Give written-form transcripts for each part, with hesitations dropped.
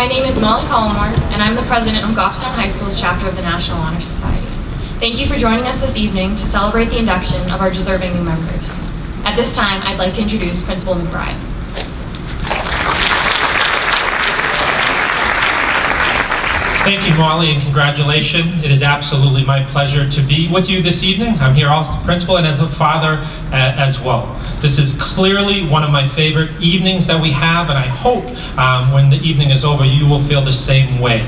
My name is Molly Collmore, and I'm the president of Goffstown High School's chapter of the National Honor Society. Thank you for joining us this evening to celebrate the induction of our deserving new members. At this time, I'd like to introduce Principal McBride. Thank you, Molly, and congratulations. It is absolutely my pleasure to be with you this evening. I'm here also as a principal and as a father as well. This is clearly one of my favorite evenings that we have, and I hope when the evening is over, you will feel the same way.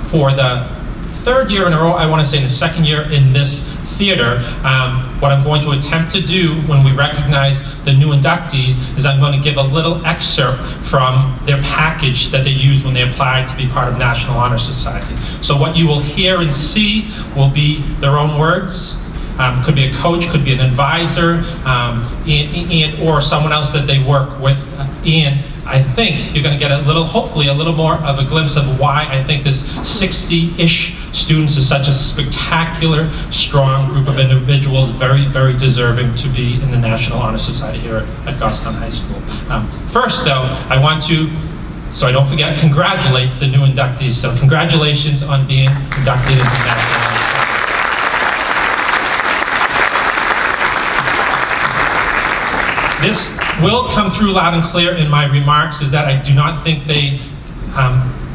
For the third year in a row, I want to say the second year in this theater, what I'm going to attempt to do when we recognize the new inductees is I'm going to give a little excerpt from their package that they use when they apply to be part of National Honor Society. So what you will hear and see will be their own words. Could be a coach, could be an advisor, or someone else that they work with. And I think you're going to get hopefully a little more of a glimpse of why I think this 60-ish students is such a spectacular, strong group of individuals, very, very deserving to be in the National Honor Society here at Goffstown High School. First, though, I want to, so I don't forget, congratulate the new inductees. So congratulations on being inducted into the National Honor Society. This will come through loud and clear in my remarks, is that I do not think they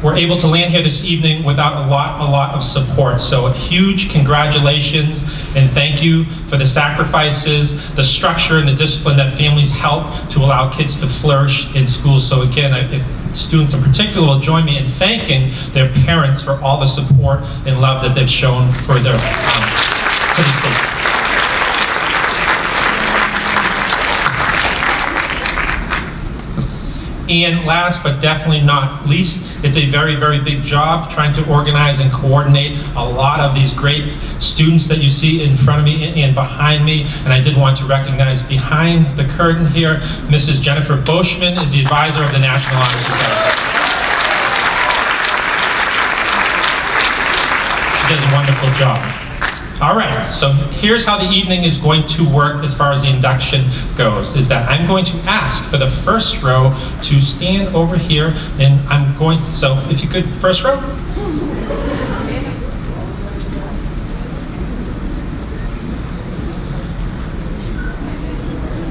were able to land here this evening without a lot of support. So a huge congratulations and thank you for the sacrifices, the structure and the discipline that families help to allow kids to flourish in school. So again, if students in particular will join me in thanking their parents for all the support and love that they've shown for their to the state. And last but definitely not least, it's a very, very big job trying to organize and coordinate a lot of these great students that you see in front of me and behind me. And I did want to recognize behind the curtain here, Mrs. Jennifer Boschman is the advisor of the National Honor Society. She does a wonderful job. All right, so here's how the evening is going to work as far as the induction goes, is that I'm going to ask for the first row to stand over here, and I'm going, so if you could, first row.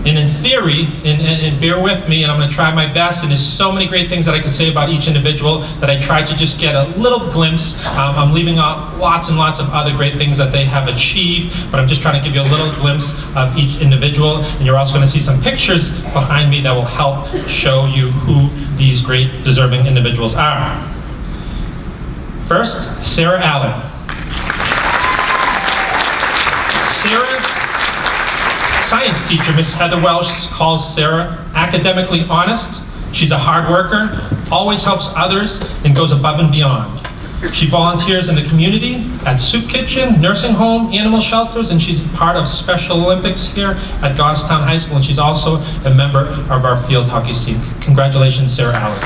And in theory, and bear with me, and I'm going to try my best, and there's so many great things that I could say about each individual that I tried to just get a little glimpse. I'm leaving out lots and lots of other great things that they have achieved, but I'm just trying to give you a little glimpse of each individual. And you're also going to see some pictures behind me that will help show you who these great deserving individuals are. First, Sarah Allen. Sarah's science teacher, Miss Heather Welsh, calls Sarah academically honest. She's a hard worker, always helps others, and goes above and beyond. She volunteers in the community, at soup kitchen, nursing home, animal shelters, and she's part of Special Olympics here at Goffstown High School, and she's also a member of our field hockey team. Congratulations, Sarah Allen.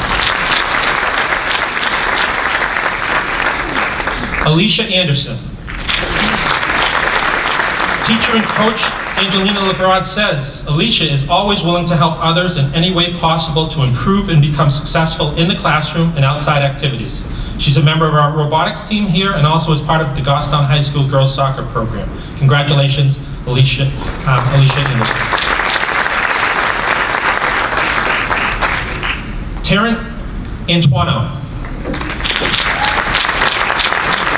Alicia Anderson. Teacher and coach Angelina Lebrad says, Alicia is always willing to help others in any way possible to improve and become successful in the classroom and outside activities. She's a member of our robotics team here and also is part of the Goffstown High School girls soccer program. Congratulations, Alicia Anderson. Taryn Antuano.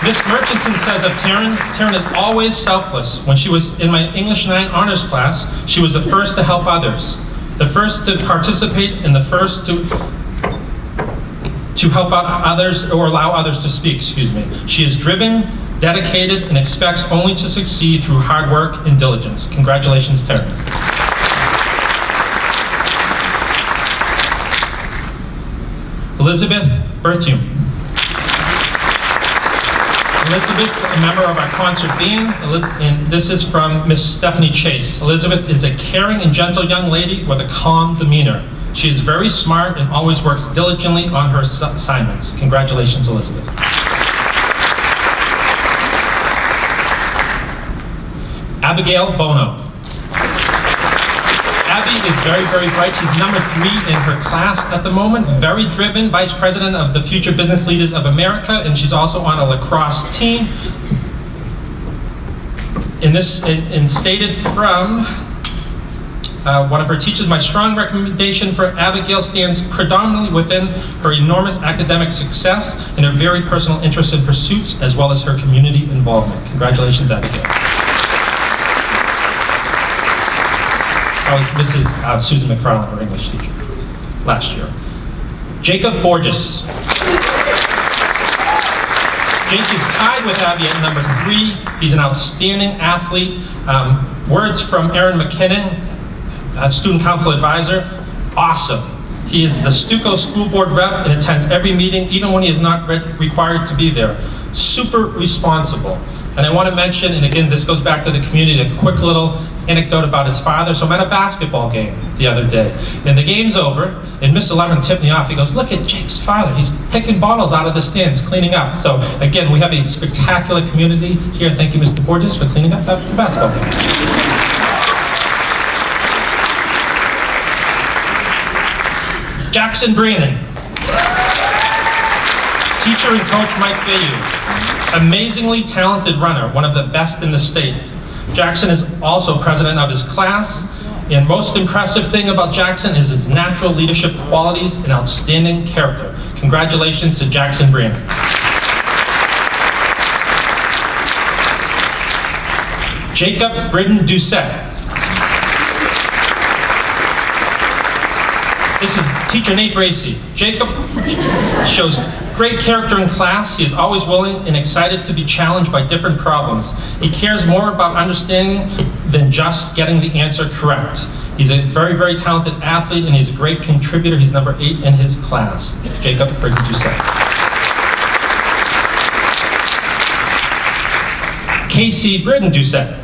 Miss Murchison says of Taryn is always selfless. When she was in my English 9 honors class, she was the first to help others, the first to participate, and the first to help out others or allow others to speak, excuse me. She is driven, dedicated, and expects only to succeed through hard work and diligence. Congratulations, Taryn. Elizabeth Berthium. Elizabeth's a member of our concert band, and this is from Miss Stephanie Chase. Elizabeth is a caring and gentle young lady with a calm demeanor. She is very smart and always works diligently on her assignments. Congratulations, Elizabeth. Abigail Bono. Abby is very, very bright. She's number 3 in her class at the moment. Very driven, vice president of the Future Business Leaders of America, and she's also on a lacrosse team. And stated from one of her teachers, my strong recommendation for Abigail stands predominantly within her enormous academic success and her very personal interests and pursuits, as well as her community involvement. Congratulations, Abigail. That was Mrs. Susan McFarland, her English teacher, last year. Jacob Borges. Jake is tied with Abby at number 3. He's an outstanding athlete. Words from Erin McKinnon, student council advisor, awesome. He is the Stuco school board rep and attends every meeting, even when he is not required to be there. Super responsible. And I want to mention, and again, this goes back to the community, a quick little anecdote about his father. So I'm at a basketball game the other day, and the game's over, and Mr. Levin tipped me off. He goes, look at Jake's father. He's taking bottles out of the stands, cleaning up. So again, we have a spectacular community here. Thank you, Mr. Borges, for cleaning up after the basketball game. Jackson Brannon. Teacher and coach Mike Vayu. Amazingly talented runner, one of the best in the state. Jackson is also president of his class, and most impressive thing about Jackson is his natural leadership qualities and outstanding character. Congratulations to Jackson Brannon. Jacob Britton Doucette. This is teacher Nate Bracey. Jacob shows great character in class. He is always willing and excited to be challenged by different problems. He cares more about understanding than just getting the answer correct. He's a very, very talented athlete, and he's a great contributor. He's number 8 in his class. Jacob Britton Doucette. Casey Britton Doucette.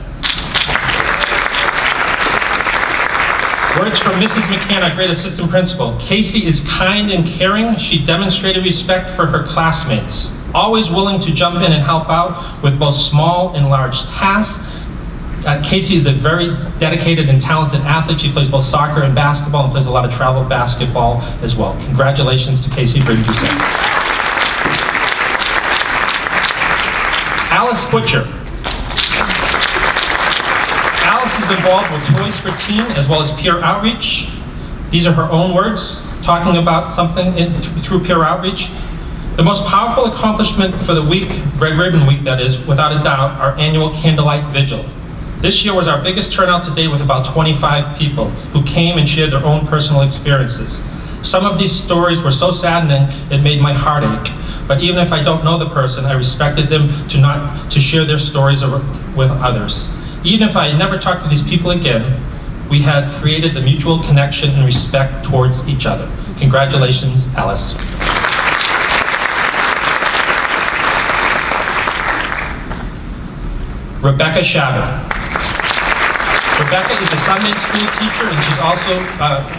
Words from Mrs. McCann, our great assistant principal. Casey is kind and caring. She demonstrated respect for her classmates, always willing to jump in and help out with both small and large tasks. Casey is a very dedicated and talented athlete. She plays both soccer and basketball and plays a lot of travel basketball as well. Congratulations to Casey Britton Doucette. Alice Butcher. Is involved with Toys for Teen as well as peer outreach. These are her own words, talking about something through peer outreach. The most powerful accomplishment for the week, Red Ribbon Week that is, without a doubt, our annual Candlelight Vigil. This year was our biggest turnout to date with about 25 people who came and shared their own personal experiences. Some of these stories were so saddening it made my heart ache. But even if I don't know the person, I respected them to share their stories with others. Even if I never talked to these people again, we had created the mutual connection and respect towards each other. Congratulations, Alice. Rebecca Shabbat. Rebecca is a Sunday school teacher, and she's also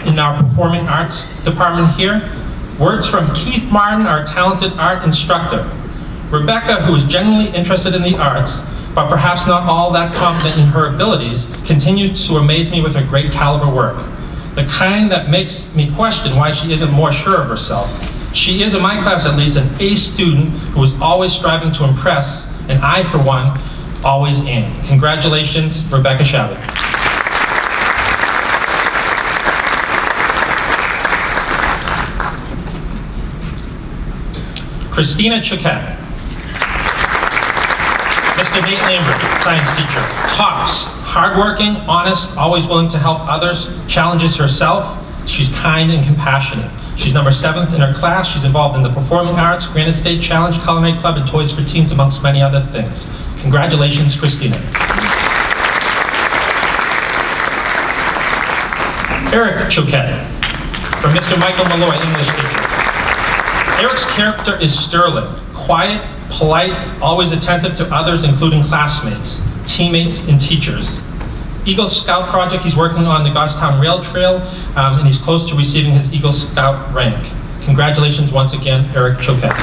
in our performing arts department here. Words from Keith Martin, our talented art instructor. Rebecca, who is genuinely interested in the arts, but perhaps not all that confident in her abilities, continues to amaze me with her great caliber work. The kind that makes me question why she isn't more sure of herself. She is, in my class at least, an A student who is always striving to impress, and I, for one, always am. Congratulations, Rebecca Shabbat. Christina Chiquette. Mr. Nate Lambert, science teacher. Tops, hardworking, honest, always willing to help others, challenges herself. She's kind and compassionate. She's number 7th in her class. She's involved in the performing arts, Granite State Challenge, Culinary Club, and Toys for Teens, amongst many other things. Congratulations, Christina. Eric Choquette, from Mr. Michael Malloy, English teacher. Eric's character is sterling, quiet, polite, always attentive to others, including classmates, teammates, and teachers. Eagle Scout project, he's working on the Goffstown Rail Trail, and he's close to receiving his Eagle Scout rank. Congratulations once again, Eric Choquette.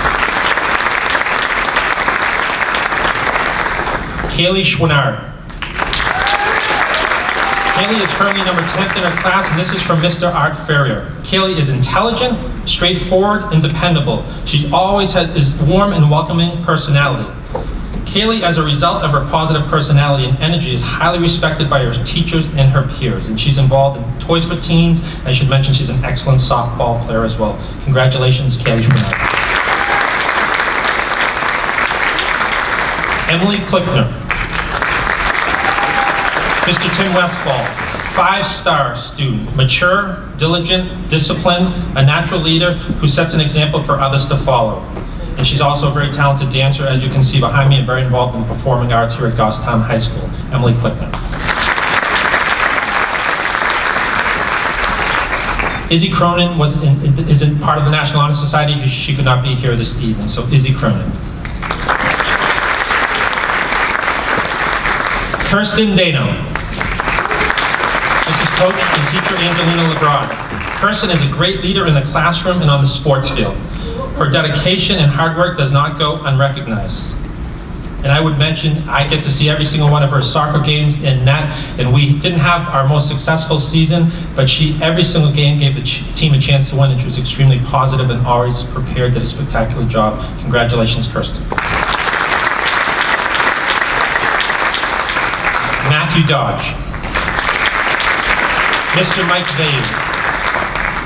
Kaylee Schwinnard. Kaylee is currently number 10th in her class, and this is from Mr. Art Ferrier. Kaylee is intelligent, straightforward, and dependable. She always is warm and welcoming personality. Kaylee, as a result of her positive personality and energy, is highly respected by her teachers and her peers, and she's involved in Toys for Teens. I should mention she's an excellent softball player as well. Congratulations, Kaylee Schwinner. Emily Klickner. Mr. Tim Westfall, 5-star student, mature, diligent, disciplined, a natural leader who sets an example for others to follow. And she's also a very talented dancer, as you can see behind me, and very involved in the performing arts here at Goffstown High School. Emily Klickner. Izzy Cronin isn't part of the National Honor Society. She could not be here this evening, so Izzy Cronin. Kirsten Dano. This is Coach and teacher Angelina Lebrun. Kirsten is a great leader in the classroom and on the sports field. Her dedication and hard work does not go unrecognized. And I would mention, I get to see every single one of her soccer games in net, and we didn't have our most successful season, but every single game gave the team a chance to win, and she was extremely positive and always prepared, did a spectacular job. Congratulations, Kirsten. Matthew Dodge. Mr. Mike Vade.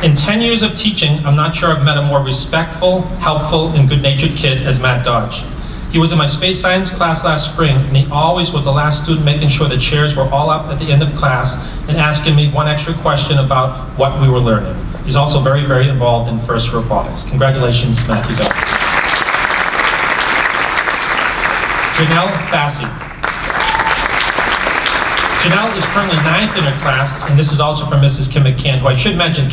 In 10 years of teaching, I'm not sure I've met a more respectful, helpful, and good-natured kid as Matt Dodge. He was in my space science class last spring, and he always was the last student making sure the chairs were all up at the end of class and asking me one extra question about what we were learning. He's also very, very involved in FIRST Robotics. Congratulations, Matthew Dodge. Janelle Fassey. Janelle is currently 9th in her class, and this is also from Mrs. Kim McCann, who I should mention,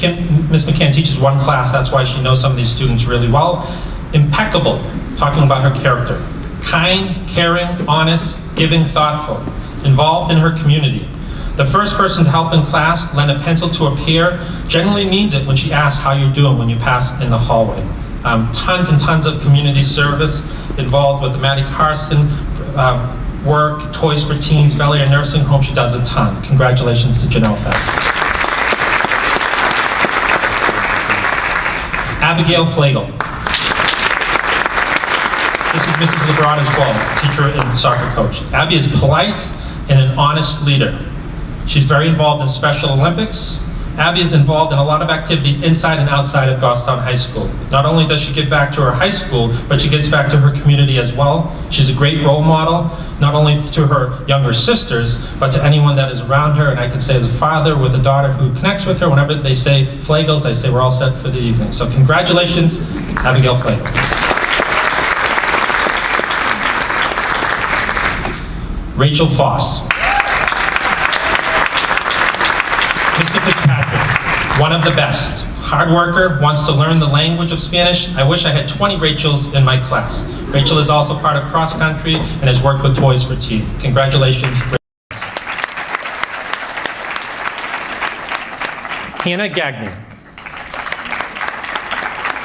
Miss McCann teaches one class, that's why she knows some of these students really well. Impeccable, talking about her character. Kind, caring, honest, giving, thoughtful. Involved in her community. The first person to help in class lend a pencil to a peer generally means it when she asks how you're doing when you pass in the hallway. Tons and tons of community service involved with the Maddie Carson, work, Toys for Teens, Bel Air Nursing Home. She does a ton. Congratulations to Janelle Fest. Abigail Flagel. This is Mrs. Lebrun as well, teacher and soccer coach. Abby is polite and an honest leader. She's very involved in Special Olympics. Abby is involved in a lot of activities inside and outside of Goffstown High School. Not only does she give back to her high school, but she gives back to her community as well. She's a great role model, not only to her younger sisters, but to anyone that is around her. And I can say as a father with a daughter who connects with her, whenever they say Flagels, I say we're all set for the evening. So congratulations, Abigail Flagel. Rachel Foss. Mr. Fitzpatrick, one of the best. Hard worker, wants to learn the language of Spanish. I wish I had 20 Rachels in my class. Rachel is also part of cross country and has worked with Toys for Teen. Congratulations. Hannah Gagnon.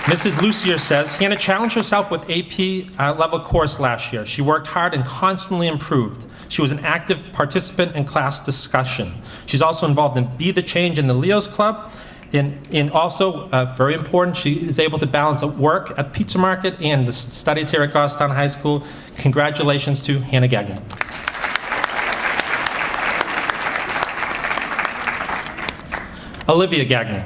Mrs. Lucier says, Hannah challenged herself with AP level course last year. She worked hard and constantly improved. She was an active participant in class discussion. She's also involved in Be the Change in the Leos Club. And also, very important, she is able to balance work at Pizza Market and the studies here at Goffstown High School. Congratulations to Hannah Gagnon. Olivia Gagnon.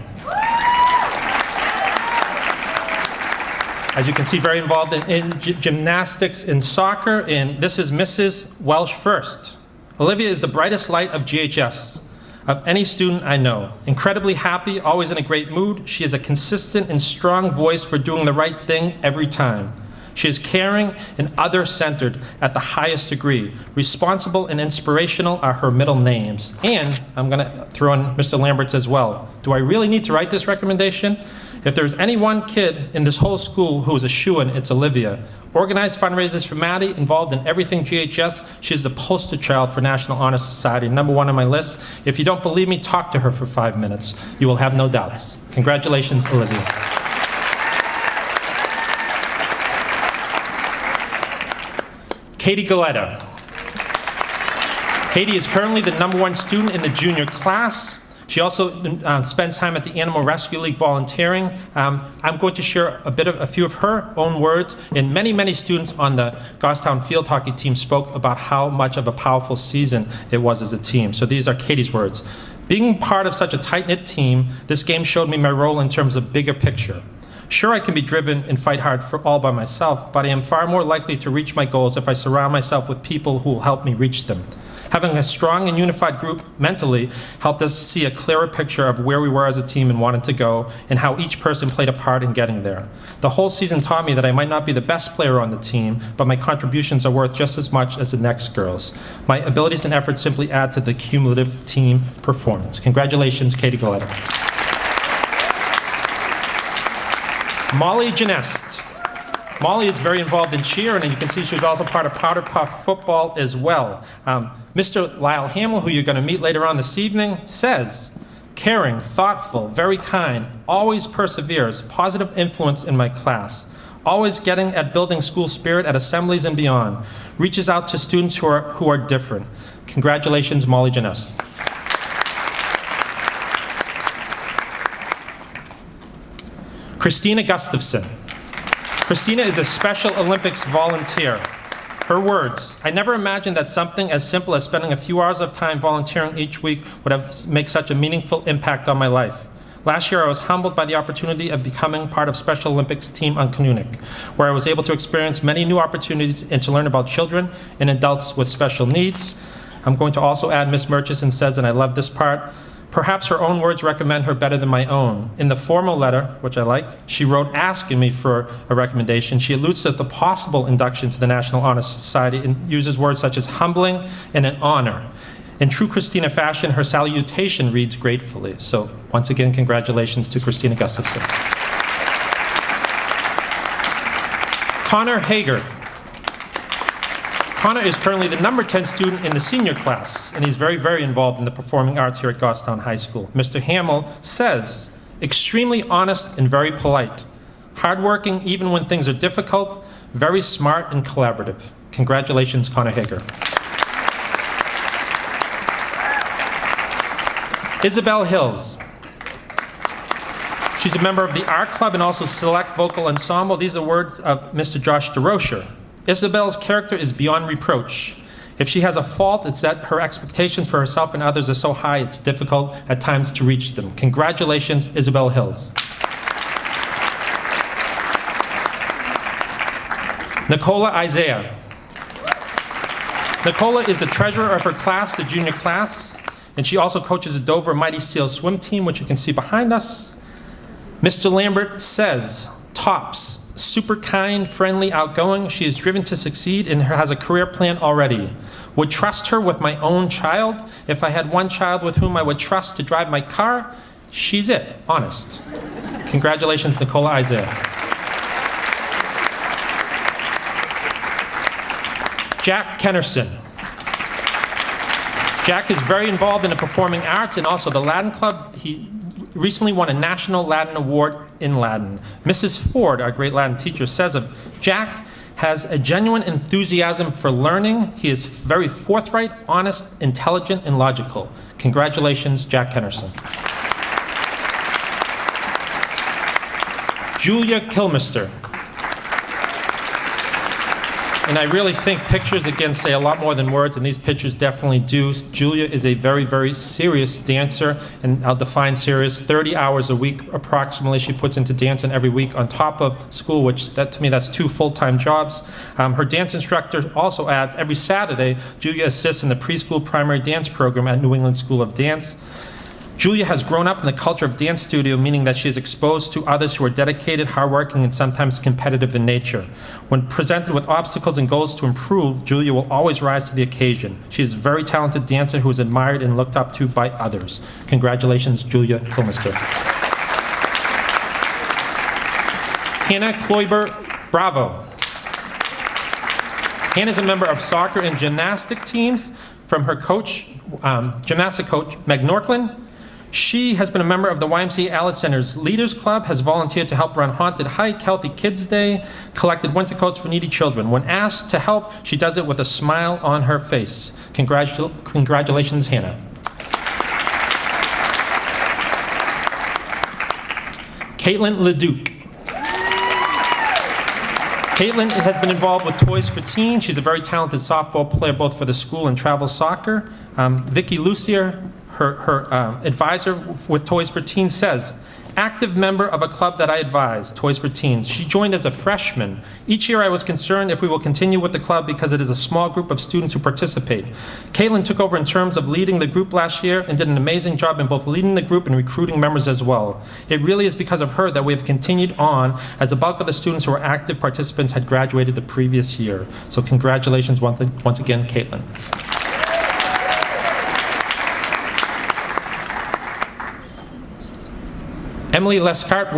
As you can see, very involved in gymnastics and soccer, and this is Mrs. Welsh First. Olivia is the brightest light of GHS, of any student I know. Incredibly happy, always in a great mood. She is a consistent and strong voice for doing the right thing every time. She is caring and other-centered at the highest degree. Responsible and inspirational are her middle names. And I'm going to throw in Mr. Lambert's as well. Do I really need to write this recommendation? If there's any one kid in this whole school who is a shoo-in, it's Olivia. Organized fundraisers for Maddie, involved in everything GHS. She's the poster child for National Honor Society, #1 on my list. If you don't believe me, talk to her for 5 minutes. You will have no doubts. Congratulations, Olivia. Katie Galetta. Katie is currently the #1 student in the junior class. She also spends time at the Animal Rescue League volunteering. I'm going to share a few of her own words, and many students on the Goffstown field hockey team spoke about how much of a powerful season it was as a team. So these are Katie's words. Being part of such a tight-knit team, this game showed me my role in terms of bigger picture. Sure, I can be driven and fight hard for all by myself, but I am far more likely to reach my goals if I surround myself with people who will help me reach them. Having a strong and unified group mentally helped us see a clearer picture of where we were as a team and wanted to go, and how each person played a part in getting there. The whole season taught me that I might not be the best player on the team, but my contributions are worth just as much as the next girls. My abilities and efforts simply add to the cumulative team performance. Congratulations, Katie Galetta. Molly Genest. Molly is very involved in cheer, and you can see she was also part of Powder Puff football as well. Mr. Lyle Hamill, who you're going to meet later on this evening, says, caring, thoughtful, very kind, always perseveres, positive influence in my class, always getting at building school spirit at assemblies and beyond, reaches out to students who are different. Congratulations, Molly Genest. Christina Gustafson. Christina is a Special Olympics volunteer. Her words, I never imagined that something as simple as spending a few hours of time volunteering each week would make such a meaningful impact on my life. Last year, I was humbled by the opportunity of becoming part of Special Olympics team on Kanunik, where I was able to experience many new opportunities and to learn about children and adults with special needs. I'm going to also add, Ms. Murchison says, and I love this part, perhaps her own words recommend her better than my own. In the formal letter, which I like, she wrote asking me for a recommendation. She alludes to the possible induction to the National Honor Society and uses words such as humbling and an honor. In true Christina fashion, her salutation reads gratefully. So once again, congratulations to Christina Gustafson. Connor Hager. Connor is currently the #10 student in the senior class, and he's very involved in the performing arts here at Goffstown High School. Mr. Hamill says, extremely honest and very polite, hardworking even when things are difficult, very smart and collaborative. Congratulations, Connor Hager. Isabel Hills. She's a member of the art club and also select vocal ensemble. These are words of Mr. Josh DeRocher. Isabel's character is beyond reproach. If she has a fault, it's that her expectations for herself and others are so high it's difficult at times to reach them. Congratulations, Isabel Hills. Nicola Isaiah. Nicola is the treasurer of her class, the junior class, and she also coaches the Dover Mighty Seal swim team, which you can see behind us. Mr. Lambert says, tops. Super kind, friendly, outgoing. She is driven to succeed and has a career plan already. Would trust her with my own child. If I had one child with whom I would trust to drive my car, she's it. Honest. Congratulations, Nicola Isaiah. Jack Kennerson. Jack is very involved in the performing arts and also the Latin Club. He recently won a National Latin Award in Latin. Mrs. Ford, our great Latin teacher, says of Jack, has a genuine enthusiasm for learning. He is very forthright, honest, intelligent, and logical. Congratulations, Jack Henderson. Julia Kilmister. And I really think pictures, again, say a lot more than words, and these pictures definitely do. Julia is a very serious dancer, and I'll define serious. 30 hours a week, approximately, she puts into dancing every week on top of school, which, to me, that's 2 full-time jobs. Her dance instructor also adds, every Saturday, Julia assists in the preschool primary dance program at New England School of Dance. Julia has grown up in the culture of dance studio, meaning that she is exposed to others who are dedicated, hardworking, and sometimes competitive in nature. When presented with obstacles and goals to improve, Julia will always rise to the occasion. She is a very talented dancer who is admired and looked up to by others. Congratulations, Julia Kilmister. Hannah Kloiber Bravo. Hannah is a member of soccer and gymnastic teams from her coach, gymnastic coach, Meg Norkland. She has been a member of the YMCA Allied Center's Leaders Club, has volunteered to help run Haunted Hike, Healthy Kids Day, collected winter coats for needy children. When asked to help, she does it with a smile on her face. Congratulations, Hannah. Caitlin Leduc. Caitlin has been involved with Toys for Teens. She's a very talented softball player, both for the school and travel soccer. Vicky Lucier, her advisor with Toys for Teens, says, active member of a club that I advise, Toys for Teens. She joined as a freshman. Each year I was concerned if we will continue with the club because it is a small group of students who participate. Caitlin took over in terms of leading the group last year and did an amazing job in both leading the group and recruiting members as well. It really is because of her that we have continued on, as the bulk of the students who were active participants had graduated the previous year. So congratulations once again, Caitlin. Emily Lescart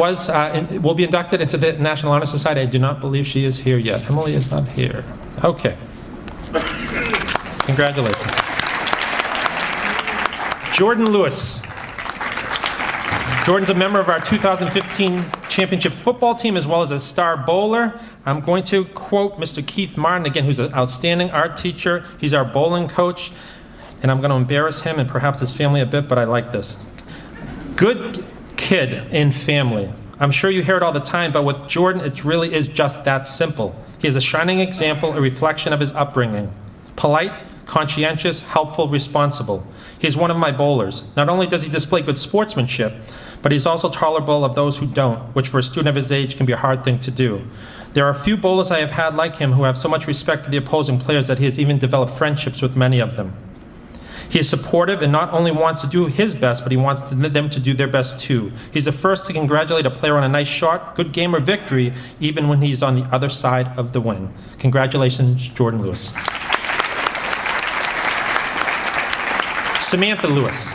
will be inducted into the National Honor Society. I do not believe she is here yet. Emily is not here. Okay. Congratulations. Jordan Lewis. Jordan's a member of our 2015 championship football team as well as a star bowler. I'm going to quote Mr. Keith Martin, again, who's an outstanding art teacher. He's our bowling coach, and I'm going to embarrass him and perhaps his family a bit, but I like this. Good kid and family. I'm sure you hear it all the time, but with Jordan, it really is just that simple. He is a shining example, a reflection of his upbringing. Polite, conscientious, helpful, responsible. He is one of my bowlers. Not only does he display good sportsmanship, but he's also tolerable of those who don't, which for a student of his age can be a hard thing to do. There are a few bowlers I have had like him who have so much respect for the opposing players that he has even developed friendships with many of them. He is supportive and not only wants to do his best, but he wants them to do their best too. He's the first to congratulate a player on a nice shot, good game, or victory, even when he's on the other side of the win. Congratulations, Jordan Lewis. Samantha Lewis.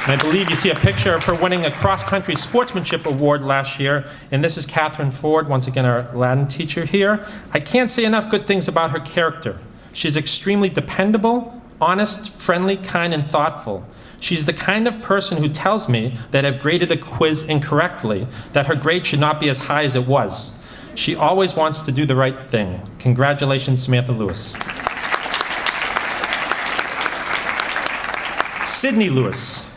And I believe you see a picture of her winning a cross-country sportsmanship award last year, and this is Catherine Ford, once again our Latin teacher here. I can't say enough good things about her character. She's extremely dependable, honest, friendly, kind, and thoughtful. She's the kind of person who tells me that I've graded a quiz incorrectly, that her grade should not be as high as it was. She always wants to do the right thing. Congratulations, Samantha Lewis. Sydney Lewis,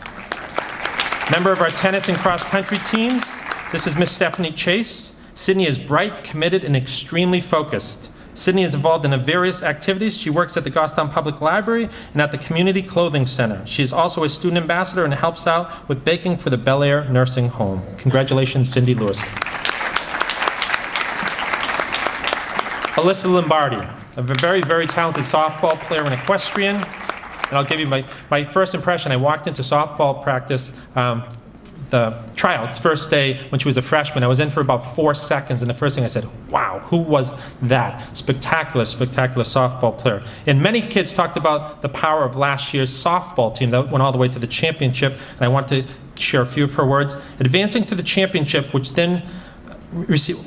member of our tennis and cross-country teams. This is Miss Stephanie Chase. Sydney is bright, committed, and extremely focused. Sydney is involved in various activities. She works at the Goffstown Public Library and at the Community Clothing Center. She is also a student ambassador and helps out with baking for the Bel Air Nursing Home. Congratulations, Cindy Lewis. Alyssa Lombardi, a very, very talented softball player and equestrian. And I'll give you my first impression. I walked into softball practice, the tryouts, first day when she was a freshman. I was in for about 4 seconds, and the first thing I said, wow, who was that? Spectacular, spectacular softball player. And many kids talked about the power of last year's softball team that went all the way to the championship, and I want to share a few of her words. Advancing to the championship, which then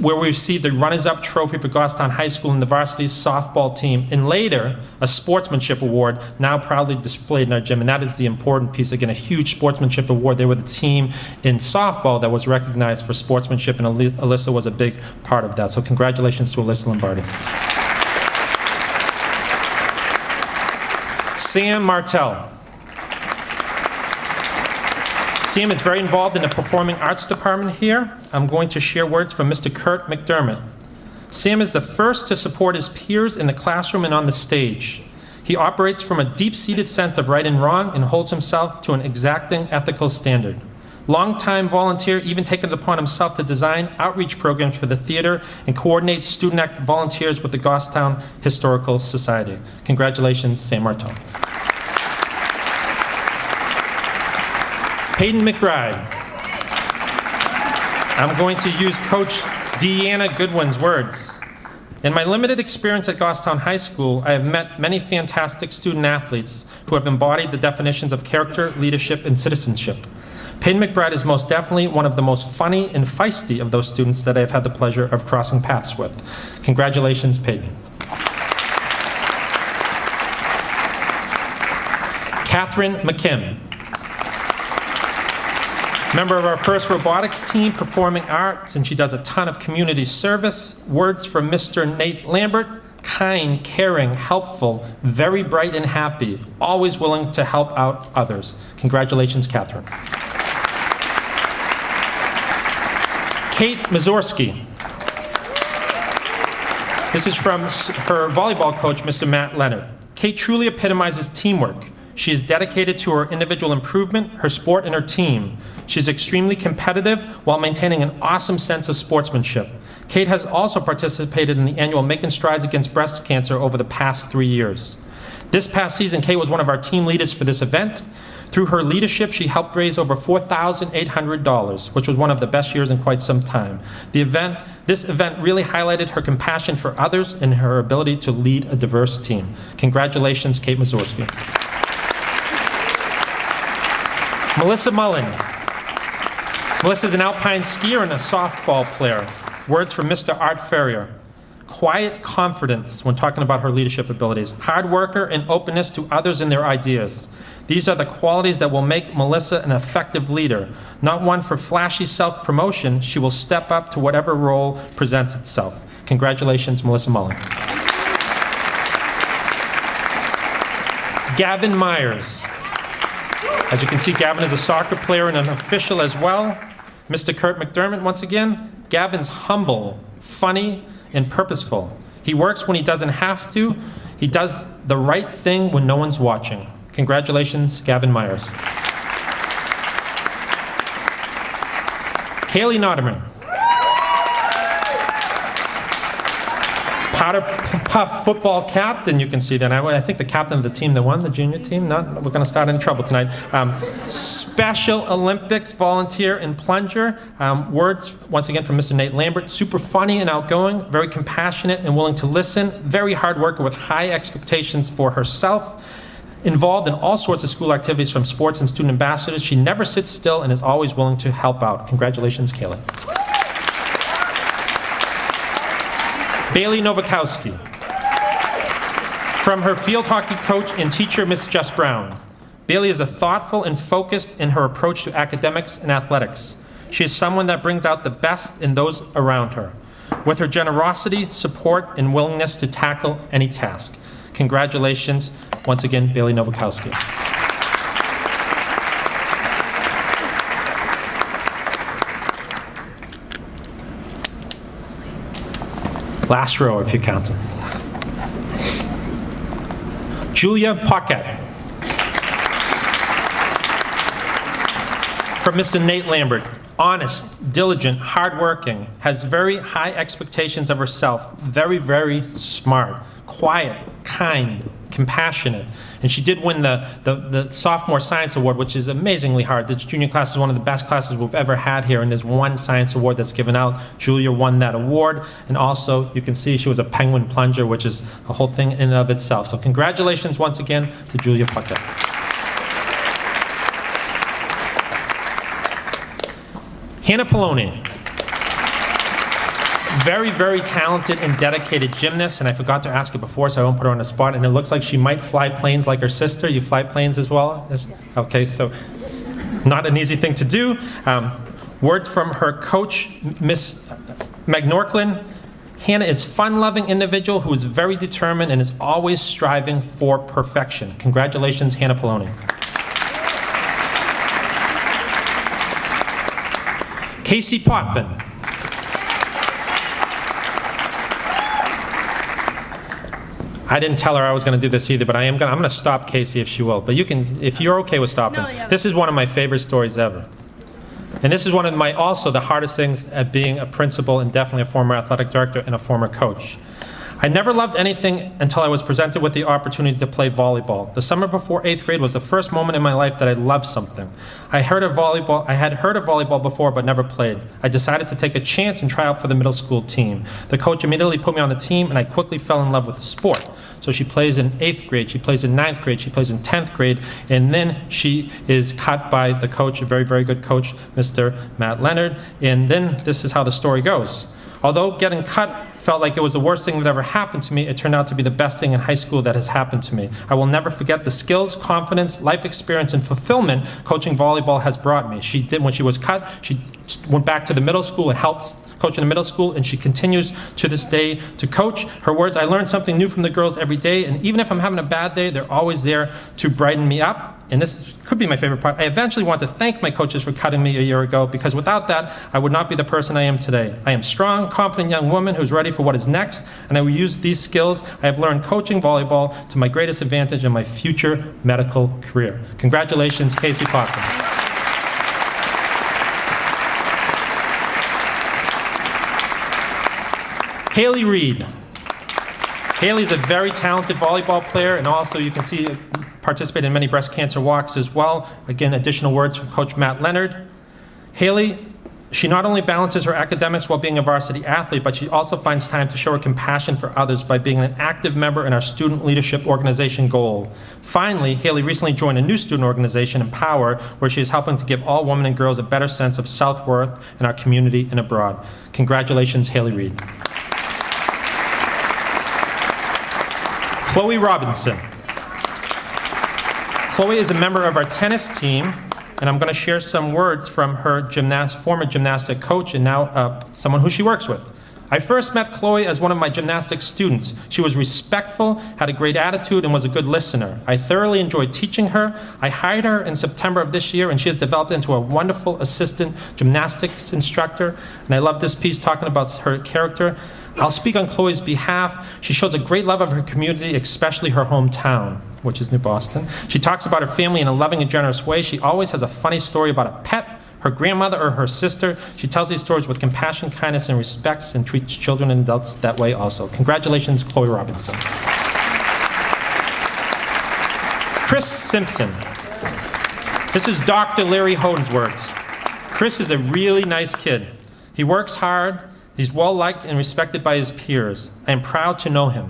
where we received the runners-up trophy for Goffstown High School and the varsity softball team, and later a sportsmanship award, now proudly displayed in our gym. And that is the important piece. Again, a huge sportsmanship award. They were the team in softball that was recognized for sportsmanship, and Alyssa was a big part of that. So congratulations to Alyssa Lombardi. Sam Martell. Sam is very involved in the performing arts department here. I'm going to share words from Mr. Kurt McDermott. Sam is the first to support his peers in the classroom and on the stage. He operates from a deep-seated sense of right and wrong and holds himself to an exacting ethical standard. Longtime volunteer, even taken it upon himself to design outreach programs for the theater and coordinate student volunteers with the Goffstown Historical Society. Congratulations, Sam Martell. Peyton McBride. I'm going to use Coach Deanna Goodwin's words. In my limited experience at Goffstown High School, I have met many fantastic student athletes who have embodied the definitions of character, leadership, and citizenship. Peyton McBride is most definitely one of the most funny and feisty of those students that I have had the pleasure of crossing paths with. Congratulations, Peyton. Catherine McKim. Member of our first robotics team, performing arts, and she does a ton of community service. Words from Mr. Nate Lambert: kind, caring, helpful, very bright and happy, always willing to help out others. Congratulations, Catherine. Kate Mazorski. This is from her volleyball coach, Mr. Matt Leonard. Kate truly epitomizes teamwork. She is dedicated to her individual improvement, her sport, and her team. She is extremely competitive while maintaining an awesome sense of sportsmanship. Kate has also participated in the annual Making Strides Against Breast Cancer over the past 3 years. This past season, Kate was one of our team leaders for this event. Through her leadership, she helped raise over $4,800, which was one of the best years in quite some time. This event really highlighted her compassion for others and her ability to lead a diverse team. Congratulations, Kate Mazorski. Melissa Mullen. Melissa is an alpine skier and a softball player. Words from Mr. Art Ferrier: quiet confidence when talking about her leadership abilities, hard worker, and openness to others and their ideas. These are the qualities that will make Melissa an effective leader. Not one for flashy self-promotion, she will step up to whatever role presents itself. Congratulations, Melissa Mullen. Gavin Myers. As you can see, Gavin is a soccer player and an official as well. Mr. Kurt McDermott, once again. Gavin's humble, funny, and purposeful. He works when he doesn't have to. He does the right thing when no one's watching. Congratulations, Gavin Myers. Kaylee Noderman. Powder Puff football captain, you can see that. I think the captain of the team that won, the junior team. We're going to start in trouble tonight. Special Olympics volunteer and plunger. Words, once again, from Mr. Nate Lambert: super funny and outgoing, very compassionate and willing to listen, very hard worker with high expectations for herself, involved in all sorts of school activities from sports and student ambassadors. She never sits still and is always willing to help out. Congratulations, Kaylee. Bailey Novakowski. From her field hockey coach and teacher, Miss Jess Brown. Bailey is thoughtful and focused in her approach to academics and athletics. She is someone that brings out the best in those around her, with her generosity, support, and willingness to tackle any task. Congratulations, once again, Bailey Novakowski. Last row, if you count them. Julia Paquette. From Mr. Nate Lambert. Honest, diligent, hardworking, has very high expectations of herself, very, very smart, quiet, kind, compassionate. And she did win the Sophomore Science Award, which is amazingly hard. This junior class is one of the best classes we've ever had here, and there's one science award that's given out. Julia won that award, and also you can see she was a penguin plunger, which is a whole thing in and of itself. So congratulations once again to Julia Puckett. Hannah Poloni. Very, very talented and dedicated gymnast, and I forgot to ask her before, so I won't put her on the spot, and it looks like she might fly planes like her sister. You fly planes as well? Okay, so not an easy thing to do. Words from her coach, Miss McNorklin. Hannah is a fun-loving individual who is very determined and is always striving for perfection. Congratulations, Hannah Poloni. Casey Potvin. I didn't tell her I was going to do this either, but I'm going to stop Casey if she will. But you can, if you're okay with stopping. No, yeah. This is one of my favorite stories ever. And this is one of my, also the hardest things at being a principal and definitely a former athletic director and a former coach. I never loved anything until I was presented with the opportunity to play volleyball. The summer before 8th grade was the first moment in my life that I loved something. I had heard of volleyball before, but never played. I decided to take a chance and try out for the middle school team. The coach immediately put me on the team, and I quickly fell in love with the sport. So she plays in 8th grade, she plays in 9th grade, she plays in 10th grade, and then she is cut by the coach, a very, very good coach, Mr. Matt Leonard, and then this is how the story goes. Although getting cut felt like it was the worst thing that ever happened to me, it turned out to be the best thing in high school that has happened to me. I will never forget the skills, confidence, life experience, and fulfillment coaching volleyball has brought me. When she was cut, she went back to the middle school and helped coach in the middle school, and she continues to this day to coach. Her words, I learn something new from the girls every day, and even if I'm having a bad day, they're always there to brighten me up. And this could be my favorite part. I eventually want to thank my coaches for cutting me a year ago, because without that, I would not be the person I am today. I am a strong, confident young woman who's ready for what is next, and I will use these skills I have learned coaching volleyball to my greatest advantage in my future medical career. Congratulations, Casey Parker. Haley Reed. Haley's a very talented volleyball player, and also you can see participated in many breast cancer walks as well. Again, additional words from Coach Matt Leonard. Haley, she not only balances her academics while being a varsity athlete, but she also finds time to show her compassion for others by being an active member in our student leadership organization Goal. Finally, Haley recently joined a new student organization, Empower, where she is helping to give all women and girls a better sense of self-worth in our community and abroad. Congratulations, Haley Reed. Chloe Robinson. Chloe is a member of our tennis team, and I'm going to share some words from her former gymnastic coach and now someone who she works with. I first met Chloe as one of my gymnastics students. She was respectful, had a great attitude, and was a good listener. I thoroughly enjoyed teaching her. I hired her in September of this year, and she has developed into a wonderful assistant gymnastics instructor. And I love this piece talking about her character. I'll speak on Chloe's behalf. She shows a great love of her community, especially her hometown, which is New Boston. She talks about her family in a loving and generous way. She always has a funny story about a pet, her grandmother, or her sister. She tells these stories with compassion, kindness, and respect, and treats children and adults that way also. Congratulations, Chloe Robinson. Chris Simpson. This is Dr. Larry Hoden's words. Chris is a really nice kid. He works hard. He's well-liked and respected by his peers. I am proud to know him.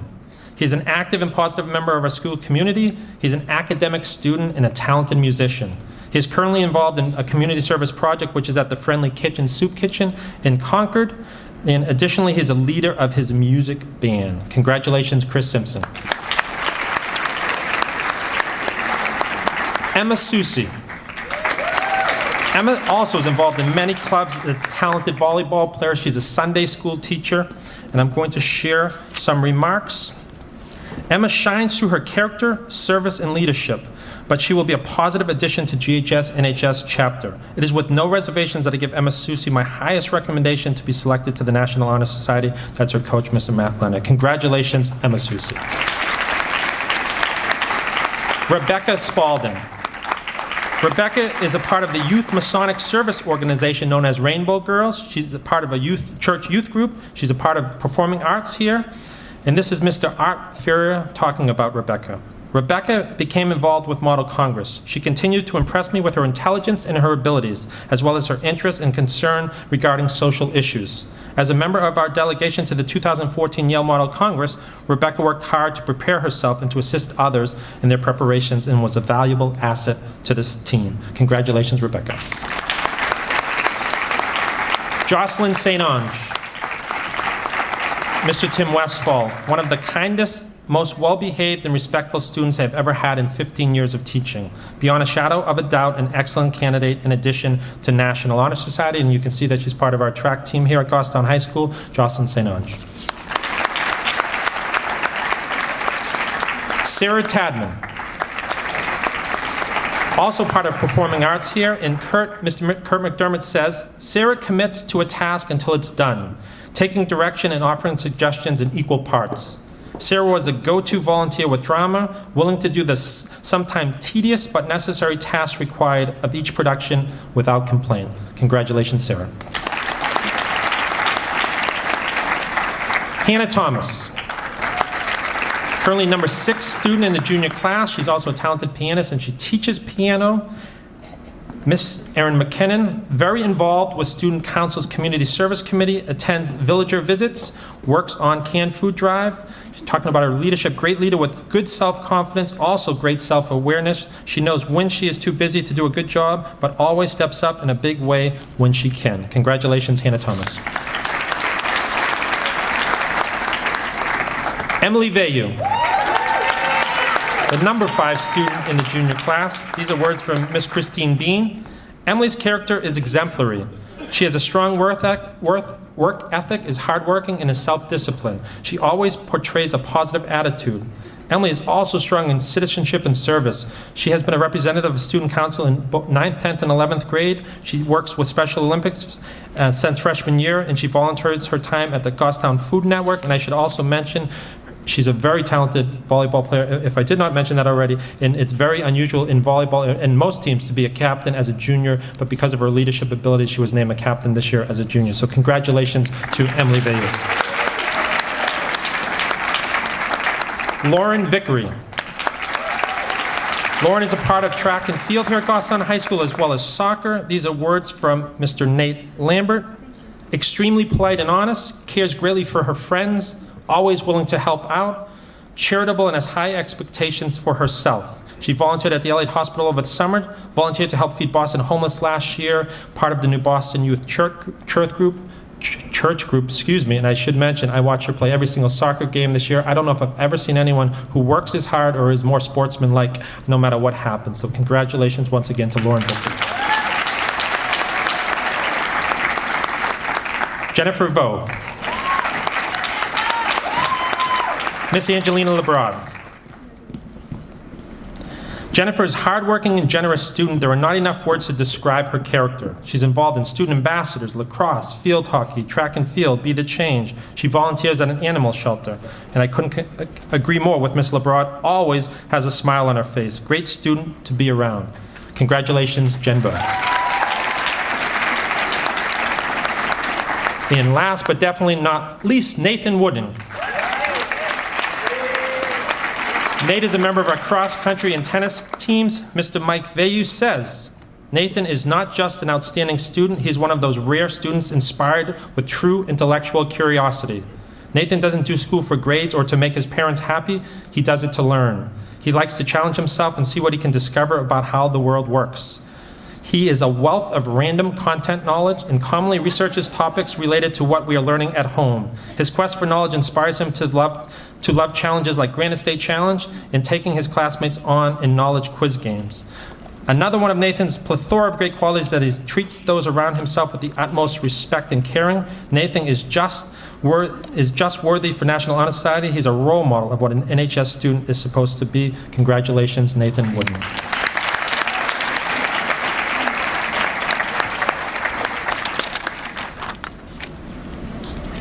He's an active and positive member of our school community. He's an academic student and a talented musician. He is currently involved in a community service project, which is at the Friendly Kitchen Soup Kitchen in Concord. And additionally, he's a leader of his music band. Congratulations, Chris Simpson. Emma Susi. Emma also is involved in many clubs. As a talented volleyball player. She's a Sunday school teacher, and I'm going to share some remarks. Emma shines through her character, service, and leadership, but she will be a positive addition to GHS NHS chapter. It is with no reservations that I give Emma Susi my highest recommendation to be selected to the National Honor Society. That's her coach, Mr. Matt Leonard. Congratulations, Emma Susi. Rebecca Spalding. Rebecca is a part of the Youth Masonic Service organization known as Rainbow Girls. She's a part of a church youth group. She's a part of performing arts here. And this is Mr. Art Ferrier talking about Rebecca. Rebecca became involved with Model Congress. She continued to impress me with her intelligence and her abilities, as well as her interest and concern regarding social issues. As a member of our delegation to the 2014 Yale Model Congress, Rebecca worked hard to prepare herself and to assist others in their preparations and was a valuable asset to this team. Congratulations, Rebecca. Jocelyn St. Ange. Mr. Tim Westfall, one of the kindest, most well-behaved and respectful students I have ever had in 15 years of teaching. Beyond a shadow of a doubt, an excellent candidate in addition to National Honor Society, and you can see that she's part of our track team here at Goffstown High School, Jocelyn St. Ange. Sarah Tadman, also part of performing arts here, and Mr. Kurt McDermott says, Sarah commits to a task until it's done, taking direction and offering suggestions in equal parts. Sarah was a go-to volunteer with drama, willing to do the sometimes tedious but necessary tasks required of each production without complaint. Congratulations, Sarah. Hannah Thomas. Currently number 6 student in the junior class. She's also a talented pianist and she teaches piano. Miss Erin McKinnon, very involved with Student Council's Community Service Committee, attends villager visits, works on canned food drive. She's talking about her leadership, great leader with good self-confidence, also great self-awareness. She knows when she is too busy to do a good job, but always steps up in a big way when she can. Congratulations, Hannah Thomas. Emily Vayu, the number 5 student in the junior class. These are words from Miss Christine Bean. Emily's character is exemplary. She has a strong work ethic, is hardworking, and is self-disciplined. She always portrays a positive attitude. Emily is also strong in citizenship and service. She has been a representative of student council in 9th, 10th, and 11th grade. She works with Special Olympics since freshman year, and she volunteers her time at the Goffstown Food Network. And I should also mention, she's a very talented volleyball player, if I did not mention that already, and it's very unusual in volleyball and most teams to be a captain as a junior, but because of her leadership abilities, she was named a captain this year as a junior. So congratulations to Emily Vayu. Lauren Vickery. Lauren is a part of track and field here at Goffstown High School, as well as soccer. These are words from Mr. Nate Lambert. Extremely polite and honest, cares greatly for her friends, always willing to help out, charitable, and has high expectations for herself. She volunteered at the Elliott Hospital over the summer, volunteered to help feed Boston homeless last year, part of the new Boston Youth Church Group, and I should mention, I watch her play every single soccer game this year. I don't know if I've ever seen anyone who works as hard or is more sportsmanlike no matter what happens. So congratulations once again to Lauren Vickery. Jennifer Vo. Miss Angelina Lebrad. Jennifer is a hardworking and generous student. There are not enough words to describe her character. She's involved in student ambassadors, lacrosse, field hockey, track and field, Be the Change. She volunteers at an animal shelter. And I couldn't agree more with Miss Lebrad. Always has a smile on her face. Great student to be around. Congratulations, Jen Bo. And last but definitely not least, Nathan Wooden. Nate is a member of our cross-country and tennis teams. Mr. Mike Vayu says, Nathan is not just an outstanding student, he's one of those rare students inspired with true intellectual curiosity. Nathan doesn't do school for grades or to make his parents happy, he does it to learn. He likes to challenge himself and see what he can discover about how the world works. He is a wealth of random content knowledge and commonly researches topics related to what we are learning at home. His quest for knowledge inspires him to love challenges like Granite State Challenge and taking his classmates on in knowledge quiz games. Another one of Nathan's plethora of great qualities is that he treats those around himself with the utmost respect and caring. Nathan is just worthy for National Honor Society. He's a role model of what an NHS student is supposed to be. Congratulations, Nathan Wooden.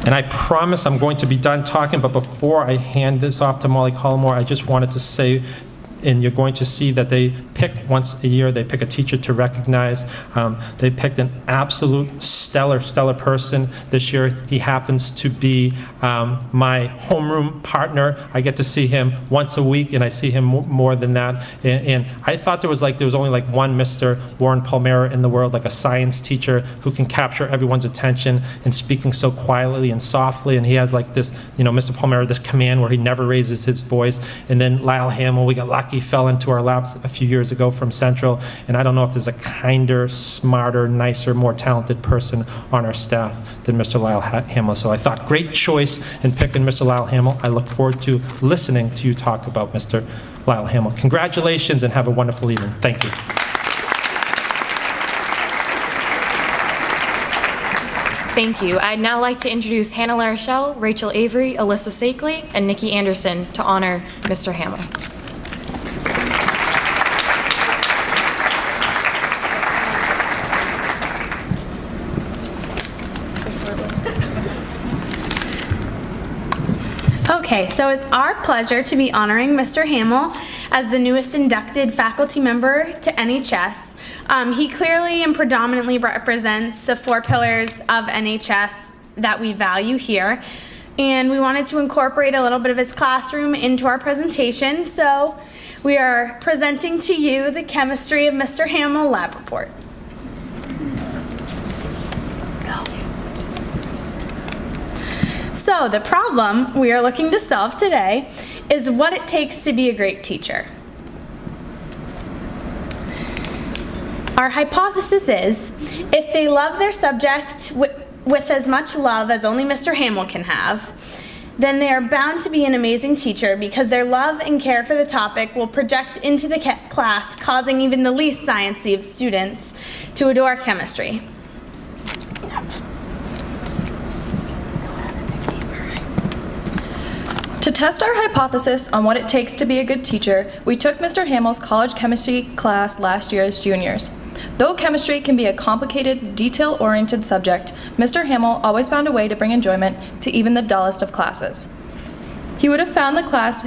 And I promise I'm going to be done talking, but before I hand this off to Molly Collmore, I just wanted to say, and you're going to see that they pick once a year, they pick a teacher to recognize. They picked an absolute stellar person this year. He happens to be my homeroom partner. I get to see him once a week, and I see him more than that. And I thought there was only like one Mr. Warren Palmera in the world, like a science teacher who can capture everyone's attention and speaking so quietly and softly. And he has like this, Mr. Palmera, this command where he never raises his voice. And then Lyle Hamill, we got lucky, fell into our laps a few years ago from Central. And I don't know if there's a kinder, smarter, nicer, more talented person on our staff than Mr. Lyle Hamill. So I thought, great choice in picking Mr. Lyle Hamill. I look forward to listening to you talk about Mr. Lyle Hamill. Congratulations and have a wonderful evening. Thank you. Thank you. I'd now like to introduce Hannah LaRochelle, Rachel Avery, Alyssa Sakeley, and Nikki Anderson to honor Mr. Hamill. Okay, so it's our pleasure to be honoring Mr. Hamill as the newest inducted faculty member to NHS. He clearly and predominantly represents the 4 pillars of NHS that we value here. And we wanted to incorporate a little bit of his classroom into our presentation. So we are presenting to you the Chemistry of Mr. Hamill lab report. So the problem we are looking to solve today is what it takes to be a great teacher. Our hypothesis is, if they love their subject with as much love as only Mr. Hamill can have, then they are bound to be an amazing teacher because their love and care for the topic will project into the class, causing even the least sciencey of students to adore chemistry. To test our hypothesis on what it takes to be a good teacher, we took Mr. Hamill's college chemistry class last year as juniors. Though chemistry can be a complicated, detail-oriented subject, Mr. Hamill always found a way to bring enjoyment to even the dullest of classes. He would have the class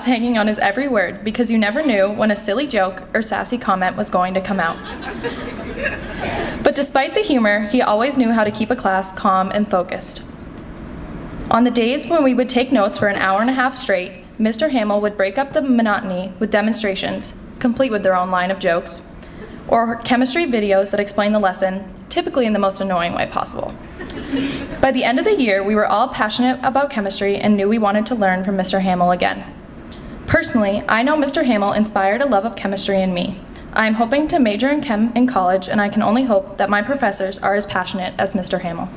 hanging on his every word because you never knew when a silly joke or sassy comment was going to come out. But despite the humor, he always knew how to keep a class calm and focused. On the days when we would take notes for an hour and a half straight, Mr. Hamill would break up the monotony with demonstrations, complete with their own line of jokes, or chemistry videos that explain the lesson, typically in the most annoying way possible. By the end of the year, we were all passionate about chemistry and knew we wanted to learn from Mr. Hamill again. Personally, I know Mr. Hamill inspired a love of chemistry in me. I am hoping to major in chem in college, and I can only hope that my professors are as passionate as Mr. Hamill.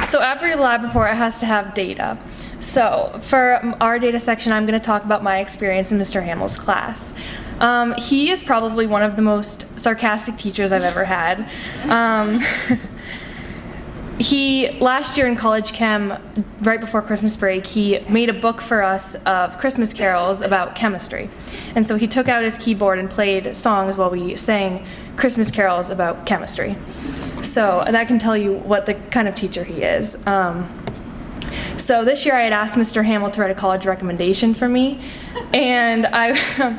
So every lab report has to have data. So for our data section, I'm going to talk about my experience in Mr. Hamill's class. He is probably one of the most sarcastic teachers I've ever had. Last year in college chem, right before Christmas break, he made a book for us of Christmas carols about chemistry. And so he took out his keyboard and played songs while we sang Christmas carols about chemistry. So that can tell you what the kind of teacher he is. So this year I had asked Mr. Hamill to write a college recommendation for me, and AP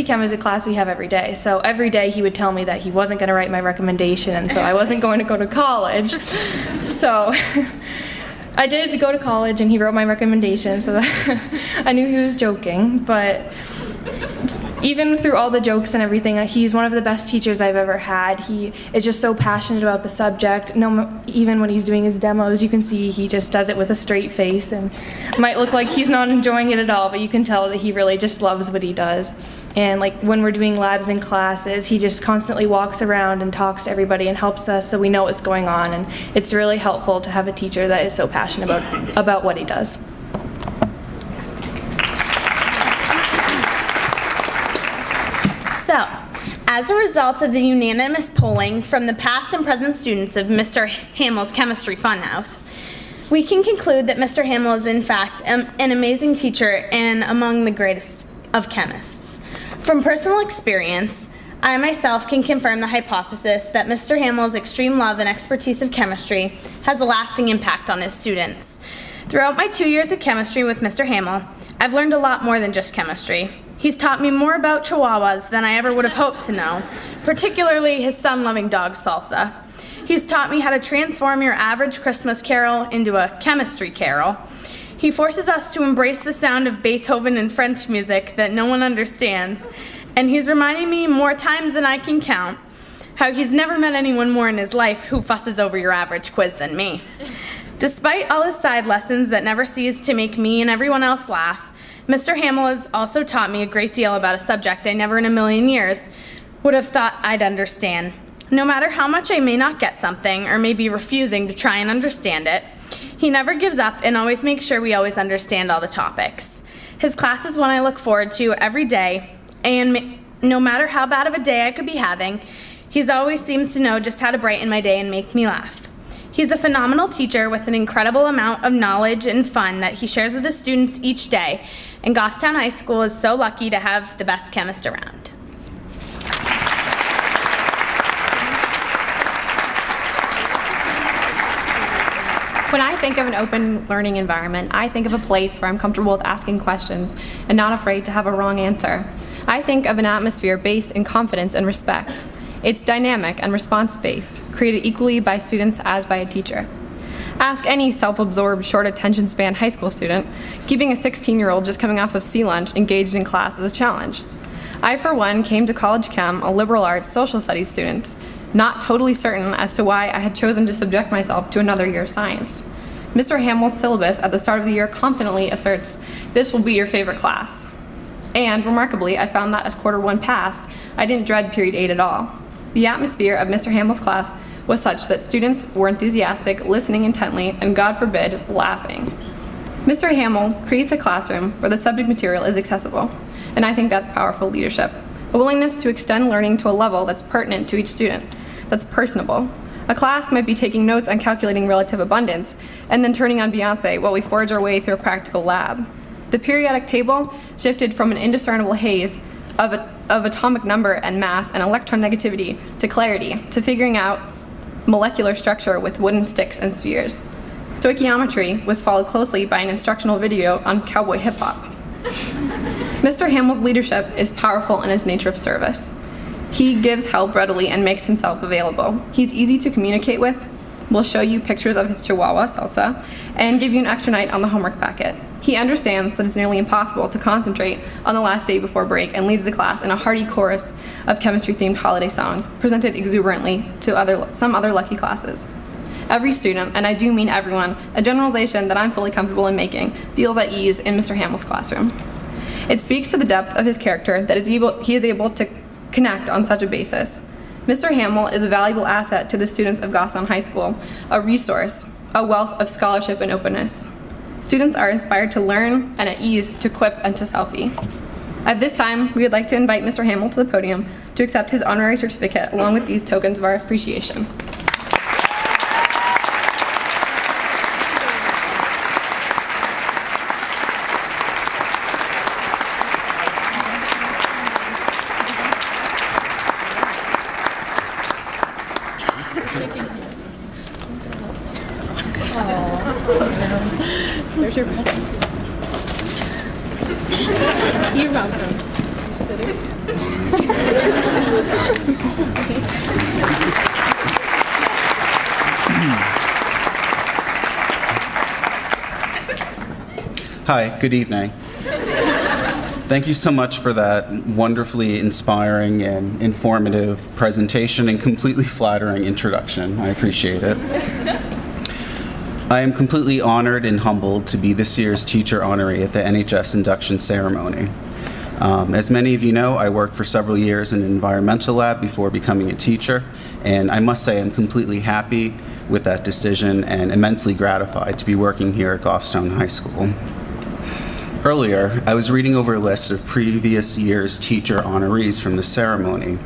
Chem is a class we have every day. So every day he would tell me that he wasn't going to write my recommendation, and so I wasn't going to go to college. So I did go to college, and he wrote my recommendation, so that I knew he was joking. But even through all the jokes and everything, he's one of the best teachers I've ever had. He is just so passionate about the subject. Even when he's doing his demos, you can see he just does it with a straight face and might look like he's not enjoying it at all, but you can tell that he really just loves what he does. And like when we're doing labs and classes, he just constantly walks around and talks to everybody and helps us so we know what's going on. And it's really helpful to have a teacher that is so passionate about what he does. So, as a result of the unanimous polling from the past and present students of Mr. Hamill's Chemistry Funhouse, we can conclude that Mr. Hamill is in fact an amazing teacher and among the greatest of chemists. From personal experience, I myself can confirm the hypothesis that Mr. Hamill's extreme love and expertise of chemistry has a lasting impact on his students. Throughout my 2 years of chemistry with Mr. Hamill, I've learned a lot more than just chemistry. He's taught me more about chihuahuas than I ever would have hoped to know, particularly his son-loving dog, Salsa. He's taught me how to transform your average Christmas carol into a chemistry carol. He forces us to embrace the sound of Beethoven and French music that no one understands, and he's reminding me more times than I can count how he's never met anyone more in his life who fusses over your average quiz than me. Despite all his side lessons that never cease to make me and everyone else laugh, Mr. Hamill has also taught me a great deal about a subject I never in a million years would have thought I'd understand. No matter how much I may not get something or may be refusing to try and understand it, he never gives up and always makes sure we always understand all the topics. His class is one I look forward to every day, and no matter how bad of a day I could be having, he always seems to know just how to brighten my day and make me laugh. He's a phenomenal teacher with an incredible amount of knowledge and fun that he shares with his students each day, and Goffstown High School is so lucky to have the best chemist around. When I think of an open learning environment, I think of a place where I'm comfortable with asking questions and not afraid to have a wrong answer. I think of an atmosphere based in confidence and respect. It's dynamic and response-based, created equally by students as by a teacher. Ask any self-absorbed, short attention span high school student, keeping a 16-year-old just coming off of sea lunch engaged in class is a challenge. I, for one, came to college chem, a liberal arts social studies student, not totally certain as to why I had chosen to subject myself to another year of science. Mr. Hamill's syllabus at the start of the year confidently asserts, "This will be your favorite class." And remarkably, I found that as quarter one passed, I didn't dread period 8 at all. The atmosphere of Mr. Hamill's class was such that students were enthusiastic, listening intently, and God forbid, laughing. Mr. Hamill creates a classroom where the subject material is accessible, and I think that's powerful leadership. A willingness to extend learning to a level that's pertinent to each student, that's personable. A class might be taking notes on calculating relative abundance, and then turning on Beyonce while we forge our way through a practical lab. The periodic table shifted from an indiscernible haze of atomic number and mass and electron negativity to clarity, to figuring out molecular structure with wooden sticks and spheres. Stoichiometry was followed closely by an instructional video on cowboy hip-hop. Mr. Hamill's leadership is powerful in its nature of service. He gives help readily and makes himself available. He's easy to communicate with, will show you pictures of his chihuahua, Salsa, and give you an extra night on the homework packet. He understands that it's nearly impossible to concentrate on the last day before break and leads the class in a hearty chorus of chemistry-themed holiday songs, presented exuberantly to some other lucky classes. Every student, and I do mean everyone, a generalization that I'm fully comfortable in making, feels at ease in Mr. Hamill's classroom. It speaks to the depth of his character that he is able to connect on such a basis. Mr. Hamill is a valuable asset to the students of Goffstown High School, a resource, a wealth of scholarship and openness. Students are inspired to learn and at ease to quip and to selfie. At this time, we would like to invite Mr. Hamill to the podium to accept his honorary certificate along with these tokens of our appreciation. There's your present. You're welcome. Hi, good evening. Thank you so much for that wonderfully inspiring and informative presentation and completely flattering introduction. I appreciate it. I am completely honored and humbled to be this year's teacher honoree at the NHS induction ceremony. As many of you know, I worked for several years in an environmental lab before becoming a teacher, and I must say I'm completely happy with that decision and immensely gratified to be working here at Goffstown High School. Earlier, I was reading over a list of previous year's teacher honorees from the ceremony,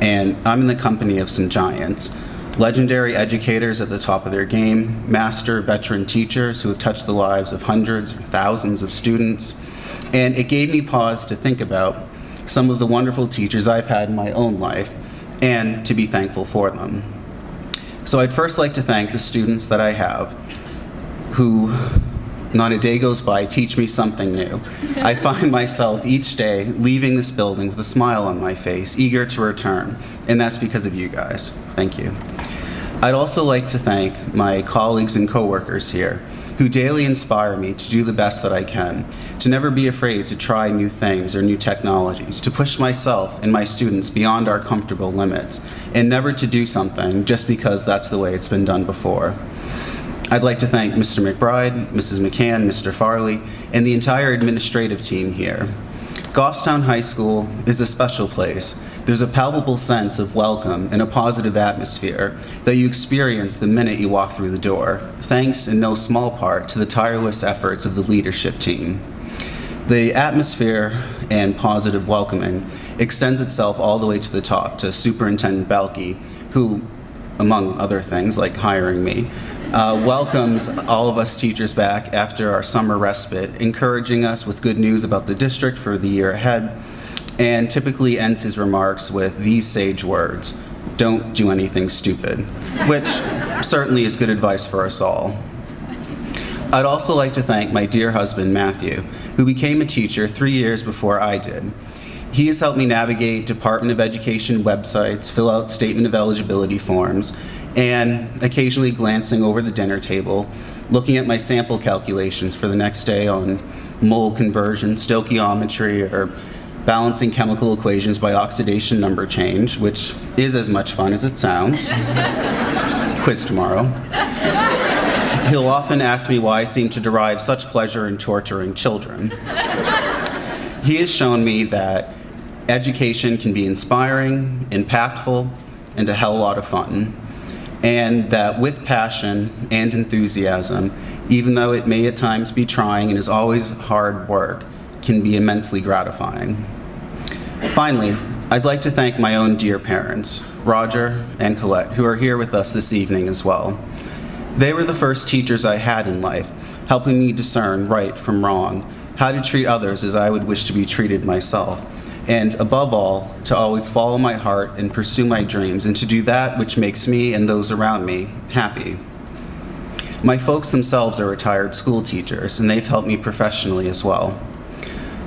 and I'm in the company of some giants. Legendary educators at the top of their game, master veteran teachers who have touched the lives of hundreds or thousands of students, and it gave me pause to think about some of the wonderful teachers I've had in my own life and to be thankful for them. So I'd first like to thank the students that I have who, not a day goes by, teach me something new. I find myself each day leaving this building with a smile on my face, eager to return, and that's because of you guys. Thank you. I'd also like to thank my colleagues and coworkers here who daily inspire me to do the best that I can, to never be afraid to try new things or new technologies, to push myself and my students beyond our comfortable limits, and never to do something just because that's the way it's been done before. I'd like to thank Mr. McBride, Mrs. McCann, Mr. Farley, and the entire administrative team here. Goffstown High School is a special place. There's a palpable sense of welcome and a positive atmosphere that you experience the minute you walk through the door, thanks in no small part to the tireless efforts of the leadership team. The atmosphere and positive welcoming extends itself all the way to the top to Superintendent Balke, who, among other things like hiring me, welcomes all of us teachers back after our summer respite, encouraging us with good news about the district for the year ahead, and typically ends his remarks with these sage words: "Don't do anything stupid," which certainly is good advice for us all. I'd also like to thank my dear husband, Matthew, who became a teacher 3 years before I did. He has helped me navigate Department of Education websites, fill out statement of eligibility forms, and occasionally glancing over the dinner table, looking at my sample calculations for the next day on mole conversion, stoichiometry, or balancing chemical equations by oxidation number change, which is as much fun as it sounds. Quiz tomorrow. He'll often ask me why I seem to derive such pleasure in torturing children. He has shown me that education can be inspiring, impactful, and a hell lot of fun. And that with passion and enthusiasm, even though it may at times be trying and is always hard work, can be immensely gratifying. Finally, I'd like to thank my own dear parents, Roger and Colette, who are here with us this evening as well. They were the first teachers I had in life, helping me discern right from wrong, how to treat others as I would wish to be treated myself, and above all, to always follow my heart and pursue my dreams, and to do that which makes me and those around me happy. My folks themselves are retired school teachers, and they've helped me professionally as well.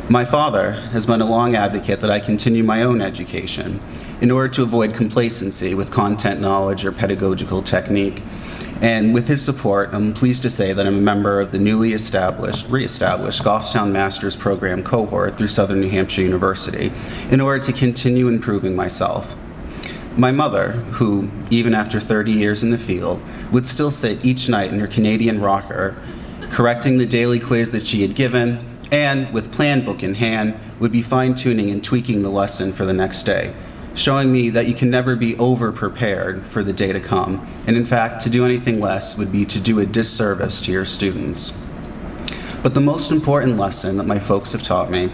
My father has been a long advocate that I continue my own education in order to avoid complacency with content knowledge or pedagogical technique. And with his support, I'm pleased to say that I'm a member of the newly reestablished Goffstown Master's Program cohort through Southern New Hampshire University in order to continue improving myself. My mother, who, even after 30 years in the field, would still sit each night in her Canadian rocker, correcting the daily quiz that she had given, and, with plan book in hand, would be fine-tuning and tweaking the lesson for the next day, showing me that you can never be over-prepared for the day to come, and in fact, to do anything less would be to do a disservice to your students. But the most important lesson that my folks have taught me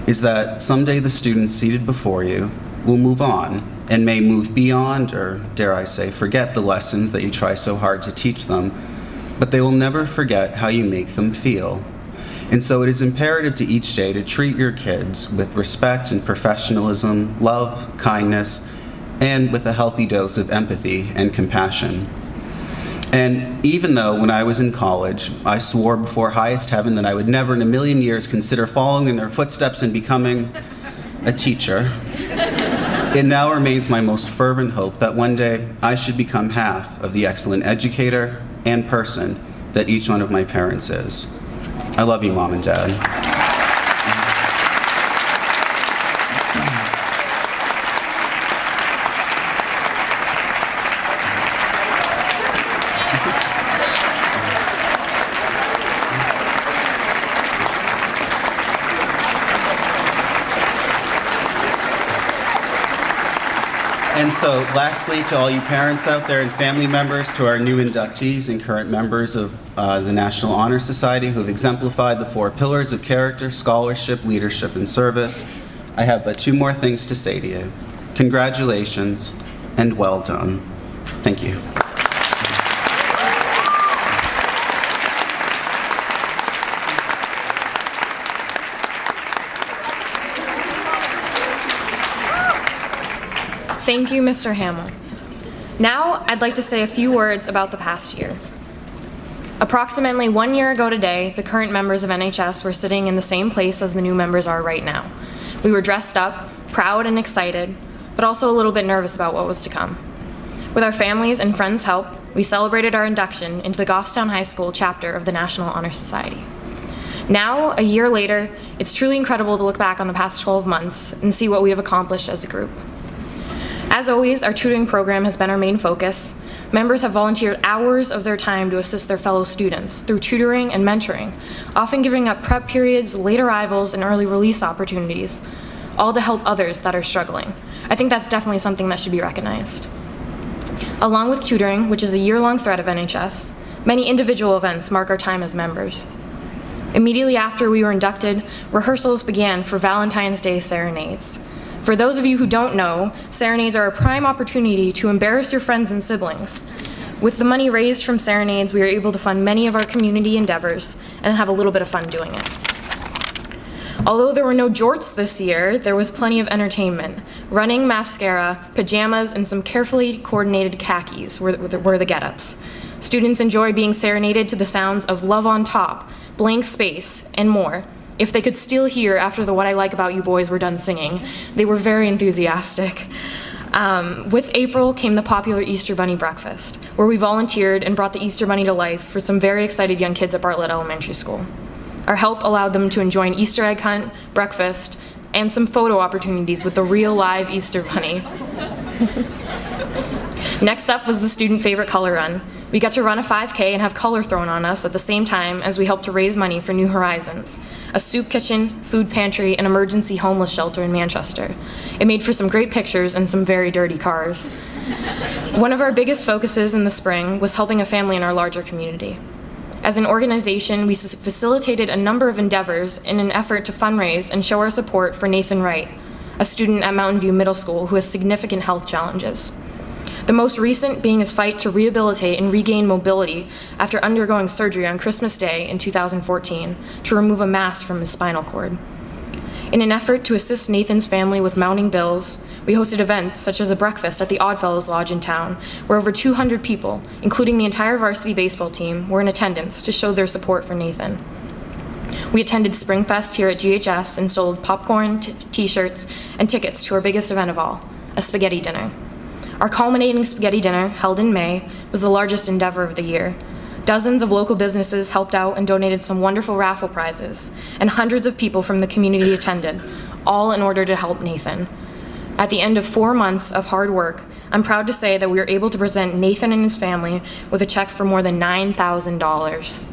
is that someday the students seated before you will move on and may move beyond, or dare I say, forget the lessons that you try so hard to teach them, but they will never forget how you make them feel. And so it is imperative to each day to treat your kids with respect and professionalism, love, kindness, and with a healthy dose of empathy and compassion. And even though when I was in college, I swore before highest heaven that I would never in a million years consider following in their footsteps and becoming a teacher, it now remains my most fervent hope that one day I should become half of the excellent educator and person that each one of my parents is. I love you, Mom and Dad. And so, lastly, to all you parents out there and family members, to our new inductees and current members of the National Honor Society who have exemplified the 4 pillars of character, scholarship, leadership, and service, I have but 2 more things to say to you. Congratulations, and well done. Thank you. Thank you, Mr. Hamill. Now, I'd like to say a few words about the past year. Approximately 1 year ago today, the current members of NHS were sitting in the same place as the new members are right now. We were dressed up, proud and excited, but also a little bit nervous about what was to come. With our families' and friends' help, we celebrated our induction into the Goffstown High School chapter of the National Honor Society. Now, a year later, it's truly incredible to look back on the past 12 months and see what we have accomplished as a group. As always, our tutoring program has been our main focus. Members have volunteered hours of their time to assist their fellow students through tutoring and mentoring, often giving up prep periods, late arrivals, and early release opportunities, all to help others that are struggling. I think that's definitely something that should be recognized. Along with tutoring, which is a year-long thread of NHS, many individual events mark our time as members. Immediately after we were inducted, rehearsals began for Valentine's Day serenades. For those of you who don't know, serenades are a prime opportunity to embarrass your friends and siblings. With the money raised from serenades, we are able to fund many of our community endeavors and have a little bit of fun doing it. Although there were no jorts this year, there was plenty of entertainment. Running, mascara, pajamas, and some carefully coordinated khakis were the get-ups. Students enjoy being serenaded to the sounds of Love on Top, Blank Space, and more. If they could still hear after the What I Like About You boys were done singing, they were very enthusiastic. With April came the popular Easter Bunny breakfast, where we volunteered and brought the Easter Bunny to life for some very excited young kids at Bartlett Elementary School. Our help allowed them to enjoy an Easter egg hunt, breakfast, and some photo opportunities with the real live Easter Bunny. Next up was the student favorite color run. We got to run a 5K and have color thrown on us at the same time as we helped to raise money for New Horizons, a soup kitchen, food pantry, and emergency homeless shelter in Manchester. It made for some great pictures and some very dirty cars. One of our biggest focuses in the spring was helping a family in our larger community. As an organization, we facilitated a number of endeavors in an effort to fundraise and show our support for Nathan Wright, a student at Mountain View Middle School who has significant health challenges. The most recent being his fight to rehabilitate and regain mobility after undergoing surgery on Christmas Day in 2014 to remove a mass from his spinal cord. In an effort to assist Nathan's family with mounting bills, we hosted events such as a breakfast at the Oddfellows Lodge in town, where over 200 people, including the entire varsity baseball team, were in attendance to show their support for Nathan. We attended Springfest here at GHS and sold popcorn, t-shirts, and tickets to our biggest event of all, a spaghetti dinner. Our culminating spaghetti dinner, held in May, was the largest endeavor of the year. Dozens of local businesses helped out and donated some wonderful raffle prizes, and hundreds of people from the community attended, all in order to help Nathan. At the end of 4 months of hard work, I'm proud to say that we were able to present Nathan and his family with a check for more than $9,000.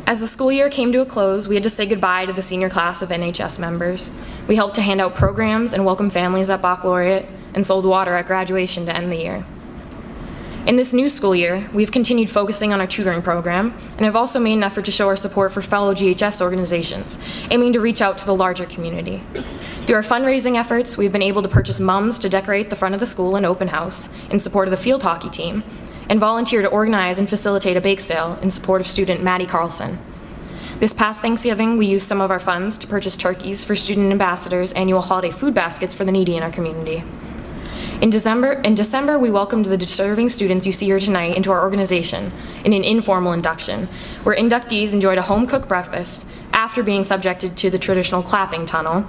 As the school year came to a close, we had to say goodbye to the senior class of NHS members. We helped to hand out programs and welcome families at baccalaureate and sold water at graduation to end the year. In this new school year, we've continued focusing on our tutoring program and have also made an effort to show our support for fellow GHS organizations, aiming to reach out to the larger community. Through our fundraising efforts, we've been able to purchase mums to decorate the front of the school and open house in support of the field hockey team, and volunteer to organize and facilitate a bake sale in support of student Maddie Carlson. This past Thanksgiving, we used some of our funds to purchase turkeys for student ambassadors' annual holiday food baskets for the needy in our community. In December, we welcomed the deserving students you see here tonight into our organization in an informal induction, where inductees enjoyed a home-cooked breakfast after being subjected to the traditional clapping tunnel.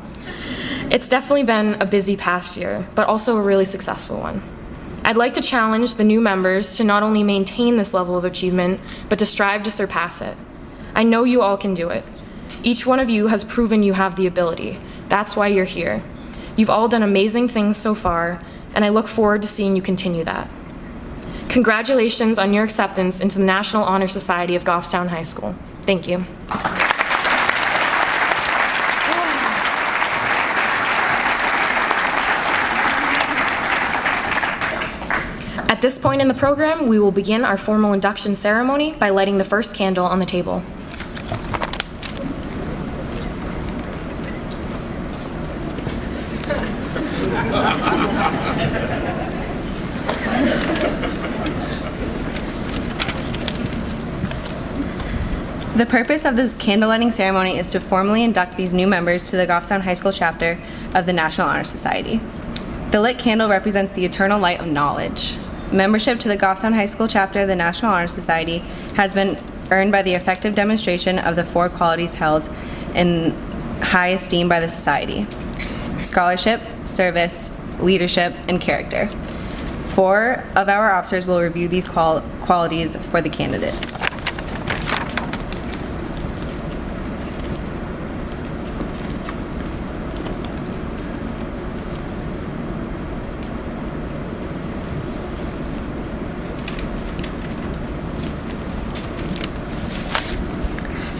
It's definitely been a busy past year, but also a really successful one. I'd like to challenge the new members to not only maintain this level of achievement, but to strive to surpass it. I know you all can do it. Each one of you has proven you have the ability. That's why you're here. You've all done amazing things so far, and I look forward to seeing you continue that. Congratulations on your acceptance into the National Honor Society of Goffstown High School. Thank you. At this point in the program, we will begin our formal induction ceremony by lighting the first candle on the table. The purpose of this candle lighting ceremony is to formally induct these new members to the Goffstown High School chapter of the National Honor Society. The lit candle represents the eternal light of knowledge. Membership to the Goffstown High School chapter of the National Honor Society has been earned by the effective demonstration of the 4 qualities held in high esteem by the society: scholarship, service, leadership, and character. 4 of our officers will review these qualities for the candidates.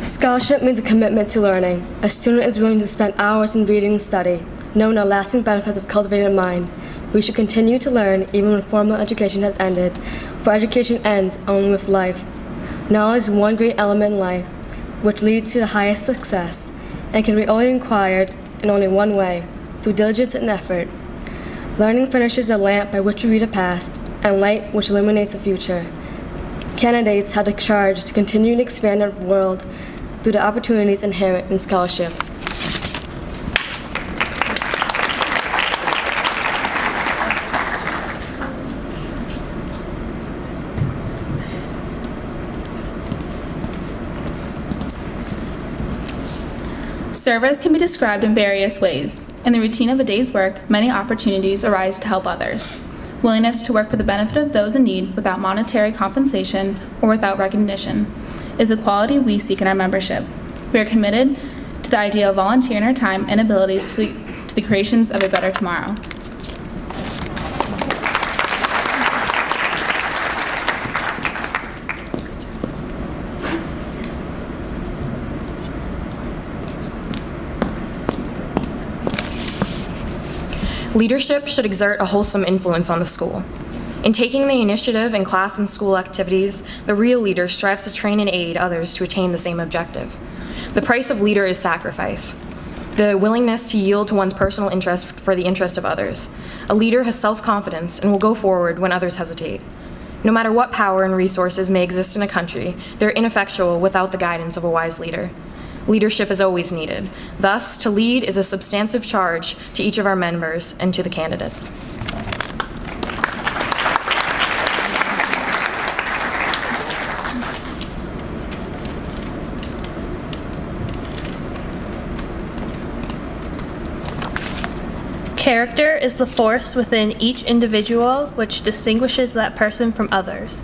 Scholarship means a commitment to learning. A student is willing to spend hours in reading and study, knowing the lasting benefits of cultivated mind. We should continue to learn even when formal education has ended, for education ends only with life. Knowledge is one great element in life, which leads to the highest success, and can be only acquired in only one way, through diligence and effort. Learning furnishes the lamp by which we read the past, and light which illuminates the future. Candidates have the charge to continue to expand our world through the opportunities inherent in scholarship. Service can be described in various ways. In the routine of a day's work, many opportunities arise to help others. Willingness to work for the benefit of those in need without monetary compensation or without recognition is a quality we seek in our membership. We are committed to the idea of volunteering our time and abilities to the creations of a better tomorrow. Leadership should exert a wholesome influence on the school. In taking the initiative in class and school activities, the real leader strives to train and aid others to attain the same objective. The price of leader is sacrifice, the willingness to yield to one's personal interest for the interest of others. A leader has self-confidence and will go forward when others hesitate. No matter what power and resources may exist in a country, they're ineffectual without the guidance of a wise leader. Leadership is always needed. Thus, to lead is a substantive charge to each of our members and to the candidates. Character is the force within each individual which distinguishes that person from others.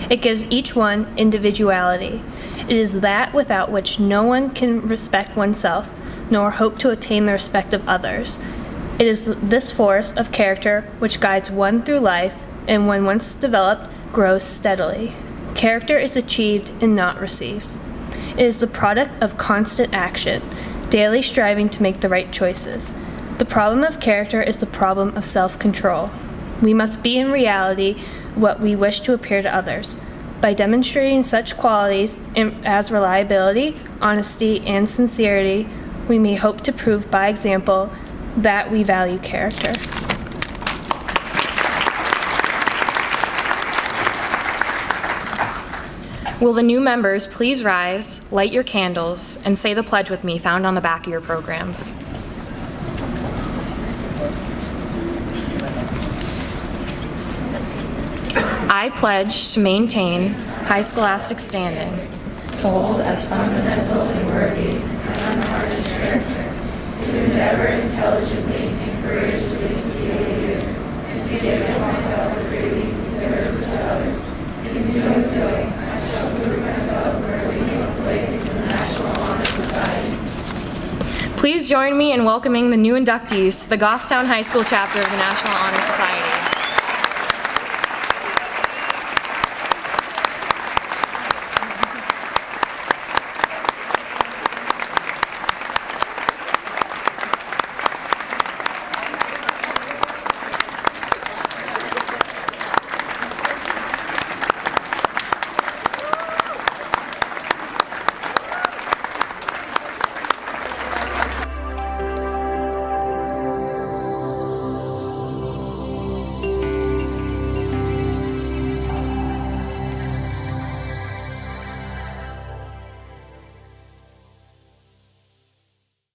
It gives each one individuality. It is that without which no one can respect oneself, nor hope to attain the respect of others. It is this force of character which guides one through life, and when once developed, grows steadily. Character is achieved and not received. It is the product of constant action, daily striving to make the right choices. The problem of character is the problem of self-control. We must be in reality what we wish to appear to others. By demonstrating such qualities as reliability, honesty, and sincerity, we may hope to prove by example that we value character. Will the new members please rise, light your candles, and say the pledge with me found on the back of your programs. I pledge to maintain high scholastic standing, to hold as fundamental and worthy to endeavor intelligently and courageously to do and to give myself freely to service to others. In so doing, I shall prove myself worthy of a place in the National Honor Society. Please join me in welcoming the new inductees to the Goffstown High School chapter of the National Honor Society.